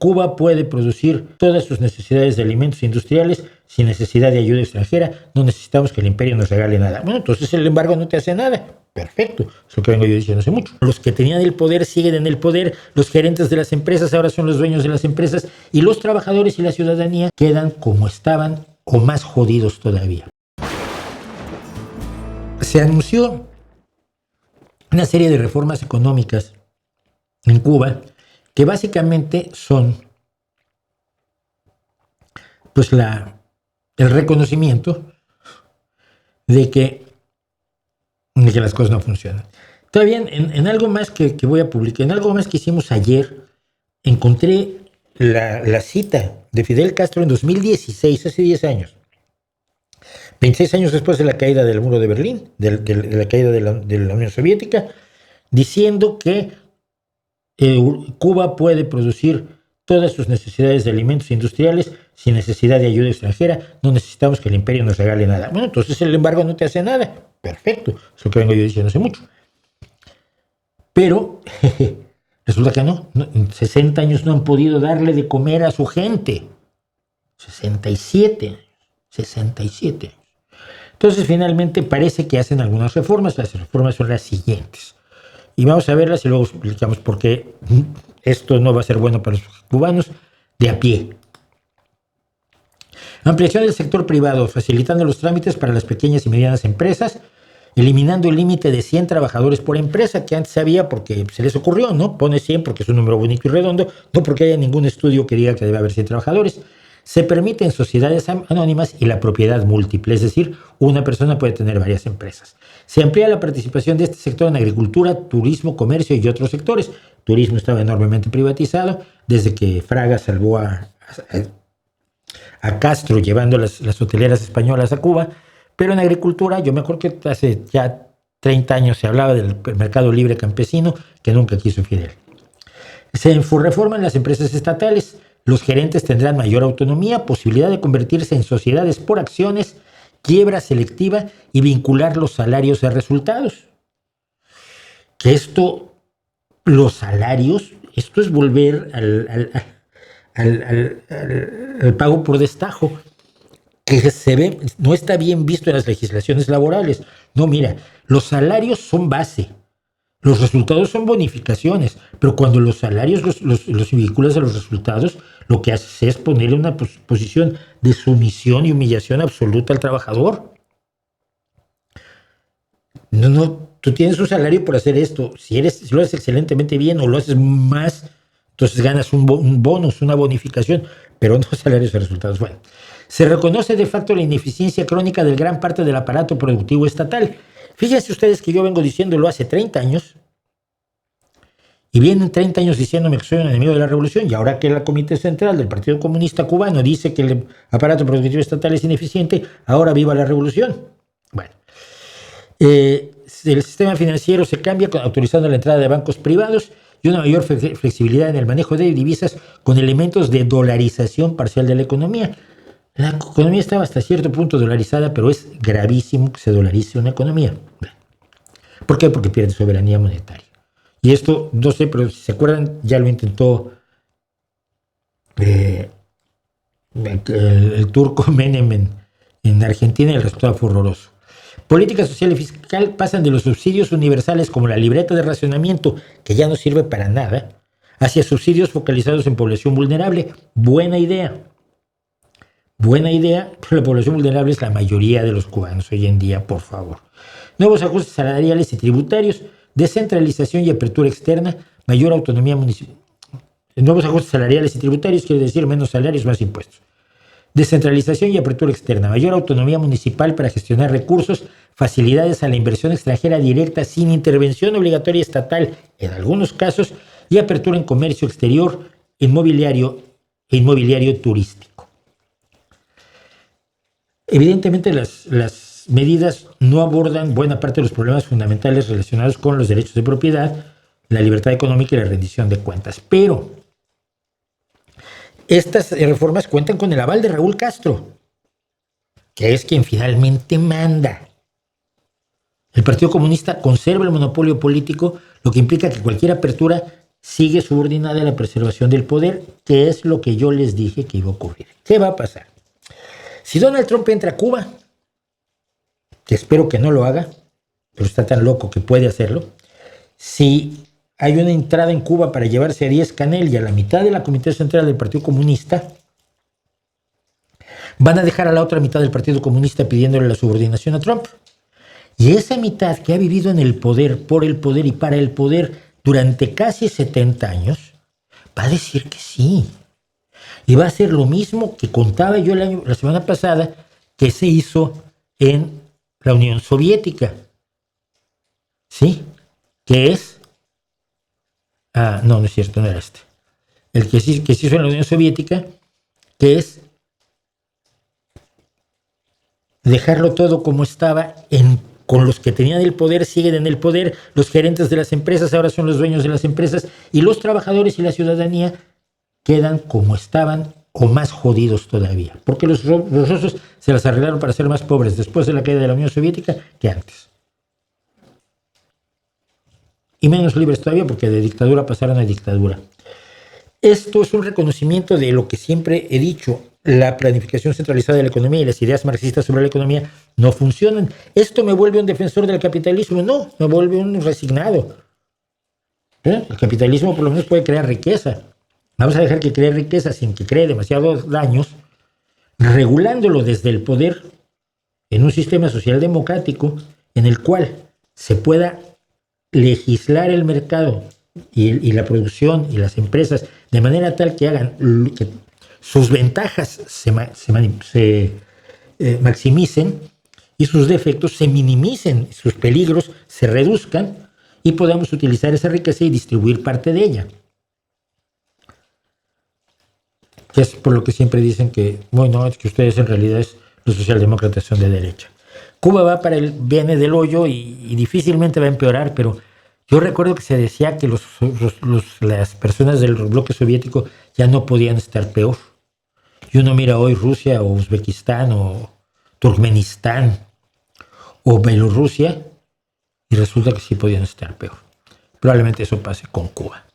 Cuba puede producir todas sus necesidades de alimentos industriales sin necesidad de ayuda extranjera. No necesitamos que el imperio nos regale nada. Bueno, entonces el embargo no te hace nada. Perfecto, es lo que vengo yo diciendo hace mucho. Los que tenían el poder siguen en el poder, los gerentes de las empresas ahora son los dueños de las empresas y los trabajadores y la ciudadanía quedan como estaban o más jodidos todavía. Se anunció una serie de reformas económicas en Cuba que básicamente son pues el reconocimiento de que las cosas no funcionan. Todavía en algo más que voy a publicar, en algo más que hicimos ayer, encontré la cita de Fidel Castro en 2016, hace 10 años. 26 años después de la caída del muro de Berlín, de la caída de la Unión Soviética, diciendo que Cuba puede producir todas sus necesidades de alimentos industriales sin necesidad de ayuda extranjera. No necesitamos que el imperio nos regale nada. Bueno, entonces el embargo no te hace nada. Perfecto, es lo que vengo yo diciendo hace mucho. Pero resulta que no. En 60 años no han podido darle de comer a su gente. 67 años. 67 años. Entonces finalmente parece que hacen algunas reformas. Las reformas son las siguientes. Y vamos a verlas y luego explicamos por qué esto no va a ser bueno para los cubanos de a pie. Ampliación del sector privado, facilitando los trámites para las pequeñas y medianas empresas, eliminando el límite de 100 trabajadores por empresa, que antes había porque se les ocurrió, ¿no? Pone 100 porque es un número bonito y redondo, no porque haya ningún estudio que diga que debe haber 100 trabajadores. Se permiten sociedades anónimas y la propiedad múltiple, es decir, una persona puede tener varias empresas. Se amplía la participación de este sector en agricultura, turismo, comercio y otros sectores. Turismo estaba enormemente privatizado desde que Fraga salvó a Castro llevando las hoteleras españolas a Cuba, pero en agricultura, yo me acuerdo que hace ya 30 años se hablaba del mercado libre campesino que nunca quiso Fidel. Se reforman las empresas estatales. Los gerentes tendrán mayor autonomía, posibilidad de convertirse en sociedades por acciones, quiebra selectiva y vincular los salarios a resultados. Que los salarios, esto es volver al pago por destajo, que se ve, no está bien visto en las legislaciones laborales. No, mira, los salarios son base. Los resultados son bonificaciones, pero cuando los salarios los vinculas a los resultados, lo que haces es ponerle una posición de sumisión y humillación absoluta al trabajador. No, tú tienes un salario por hacer esto. Si lo haces excelentemente bien o lo haces más, entonces ganas un bonus, una bonificación, pero no salarios y resultados. Bueno, se reconoce de facto la ineficiencia crónica de gran parte del aparato productivo estatal. Fíjense ustedes que yo vengo diciéndolo hace 30 años y vienen 30 años diciéndome que soy un enemigo de la revolución, y ahora que el Comité Central del Partido Comunista Cubano dice que el aparato productivo estatal es ineficiente, ahora viva la revolución. Bueno, el sistema financiero se cambia autorizando la entrada de bancos privados y una mayor flexibilidad en el manejo de divisas con elementos de dolarización parcial de la economía. La economía estaba hasta cierto punto dolarizada, pero es gravísimo que se dolarice una economía. ¿Por qué? Porque pierde soberanía monetaria. Y esto, no sé, pero si se acuerdan, ya lo intentó el turco Menem en Argentina y el resultado fue horroroso. Política social y fiscal pasan de los subsidios universales como la libreta de racionamiento, que ya no sirve para nada, hacia subsidios focalizados en población vulnerable. Buena idea, pero la población vulnerable es la mayoría de los cubanos hoy en día, por favor. Nuevos ajustes salariales y tributarios, descentralización y apertura externa, mayor autonomía municipal. Nuevos ajustes salariales y tributarios quiere decir menos salarios, más impuestos. Descentralización y apertura externa, mayor autonomía municipal para gestionar recursos, facilidades a la inversión extranjera directa sin intervención obligatoria estatal en algunos casos, y apertura en comercio exterior, inmobiliario e inmobiliario turístico. Evidentemente las medidas no abordan buena parte de los problemas fundamentales relacionados con los derechos de propiedad, la libertad económica y la rendición de cuentas. Pero estas reformas cuentan con el aval de Raúl Castro, que es quien finalmente manda. El Partido Comunista conserva el monopolio político, lo que implica que cualquier apertura sigue subordinada a la preservación del poder, que es lo que yo les dije que iba a ocurrir. ¿Qué va a pasar? Si Donald Trump entra a Cuba, que espero que no lo haga, pero está tan loco que puede hacerlo, si hay una entrada en Cuba para llevarse a Díaz-Canel y a la mitad de la Comité Central del Partido Comunista, van a dejar a la otra mitad del Partido Comunista pidiéndole la subordinación a Trump. Y esa mitad que ha vivido en el poder, por el poder y para el poder durante casi 70 años, va a decir que sí. Y va a hacer lo mismo que contaba yo la semana pasada que se hizo en la Unión Soviética. ¿Sí? Que es... no es cierto, no era este. El que se hizo en la Unión Soviética, que es dejarlo todo como estaba con los que tenían el poder, siguen en el poder, los gerentes de las empresas ahora son los dueños de las empresas y los trabajadores y la ciudadanía quedan como estaban o más jodidos todavía, porque los rusos se las arreglaron para ser más pobres después de la caída de la Unión Soviética que antes. Y menos libres todavía porque de dictadura pasaron a dictadura. Esto es un reconocimiento de lo que siempre he dicho. La planificación centralizada de la economía y las ideas marxistas sobre la economía no funcionan. ¿Esto me vuelve un defensor del capitalismo? No, me vuelve un resignado. El capitalismo por lo menos puede crear riqueza. Vamos a dejar que cree riqueza sin que cree demasiados daños, regulándolo desde el poder en un sistema social democrático en el cual se pueda legislar el mercado y la producción y las empresas de manera tal que hagan que sus ventajas se maximicen y sus defectos se minimicen, sus peligros se reduzcan y podamos utilizar esa riqueza y distribuir parte de ella. Que es por lo que siempre dicen que, bueno, es que ustedes en realidad los socialdemócratas son de derecha. Cuba va para el viene del hoyo y difícilmente va a empeorar, pero yo recuerdo que se decía que las personas del bloque soviético ya no podían estar peor. Y uno mira hoy Rusia o Uzbekistán o Turkmenistán o Bielorrusia y resulta que sí podían estar peor. Probablemente eso pase con Cuba.